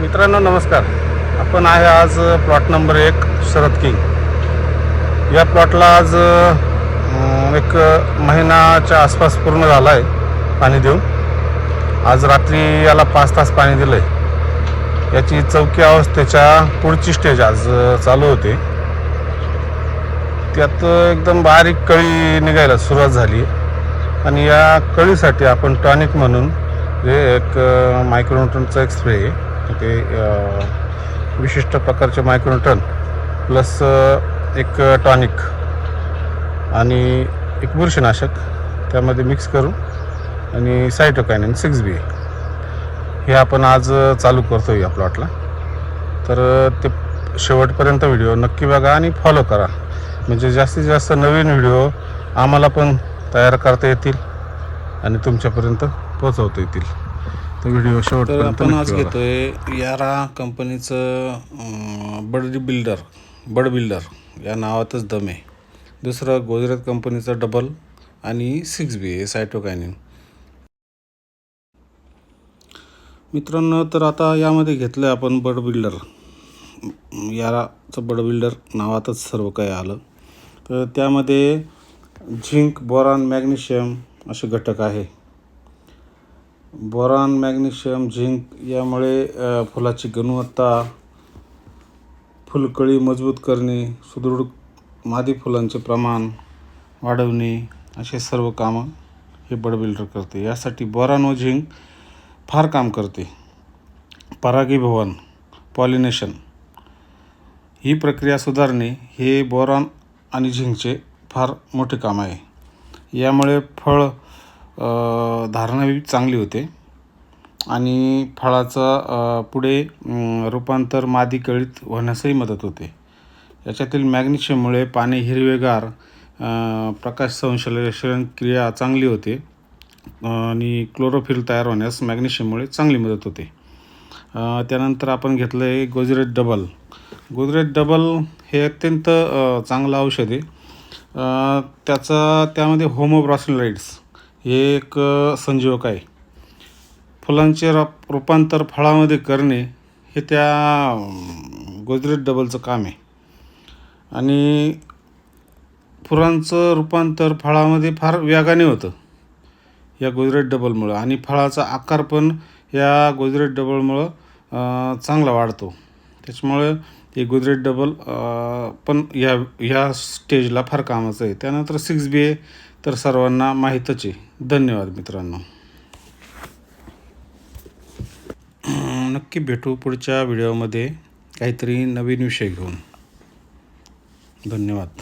मित्रांनो नमस्कार. आपण आहे आज प्लॉट नंबर 1 शरद किंग. या प्लॉटला आज एक महिन्याच्या आसपास पूर्ण झाला आहे पाणी देऊन. आज रात्री याला 5 तास पाणी दिलं आहे. याची चौकी अवस्थेच्या पुढची स्टेज आज चालू होते. त्यात एकदम बारीक कळी निघायला सुरुवात झाली आणि या कळीसाठी आपण टॉनिक म्हणून जे एक मायक्रोन्यूटनचा एक स्प्रे आहे. ते विशिष्ट प्रकारचे मायक्रोन्यूटन प्लस एक टॉनिक आणि एक बुरशीनाशक त्यामध्ये मिक्स करून आणि सायटोकायनिन 6B हे आपण आज चालू करतो या प्लॉटला. तर ते शेवटपर्यंत व्हिडिओ नक्की बघा आणि फॉलो करा, म्हणजे जास्तीत जास्त नवीन व्हिडिओ आम्हाला पण तयार करता येतील आणि तुमच्यापर्यंत पोहोचवता येतील. तर व्हिडिओ शेवटपर्यंत आपण आज घेतोय यारा कंपनीचं बड बिल्डर या नावातच दम आहे. दुसरं गुजरात कंपनीचं डबल आणि 6B हे सायटोकायनिन. मित्रांनो, तर आता यामध्ये घेतलं आहे आपण बड बिल्डर. याराचं बड बिल्डर नावातच सर्व काही आलं. तर त्यामध्ये झिंक, बोरॉन, मॅग्नेशियम असे घटक आहे. बोरॉन, मॅग्नेशियम, झिंक यामुळे फुलाची गुणवत्ता, फुलकळी मजबूत करणे, सुदृढ मादी फुलांचे प्रमाण वाढवणे असे सर्व कामं हे बड बिल्डर करते. यासाठी बोरॉन व झिंक फार काम करते. परागीभवन, पॉलिनेशन ही प्रक्रिया सुधारणे हे बोरॉन आणि झिंकचे फार मोठे काम आहे. यामुळे फळ धारणा चांगली होते आणि फळाचं पुढे रूपांतर मादी कळीत होण्यासही मदत होते. याच्यातील मॅग्नेशियममुळे पाने हिरवेगार, प्रकाश संश्लेषण क्रिया चांगली होते आणि क्लोरोफिल तयार होण्यास मॅग्नेशियममुळे चांगली मदत होते. त्यानंतर आपण घेतलं आहे गुजरात डबल. गुजरात डबल हे अत्यंत चांगलं औषध आहे. त्यामध्ये होमोब्रॉसिलराइड्स हे एक संजीवक आहे. फुलांचे रूपांतर फळामध्ये करणे हे त्या गुजरात डबलचं काम आहे आणि फुलांचं रूपांतर फळामध्ये फार वेगाने होतं या गुजरात डबलमुळं आणि फळाचा आकार पण या गुजरात डबलमुळं चांगला वाढतो. त्याच्यामुळे हे गुजरात डबल पण ह्या स्टेजला फार कामाचं आहे. त्यानंतर 6B तर सर्वांना माहीतच आहे. धन्यवाद मित्रांनो. नक्की भेटू पुढच्या व्हिडिओमध्ये काहीतरी नवीन विषय घेऊन. धन्यवाद.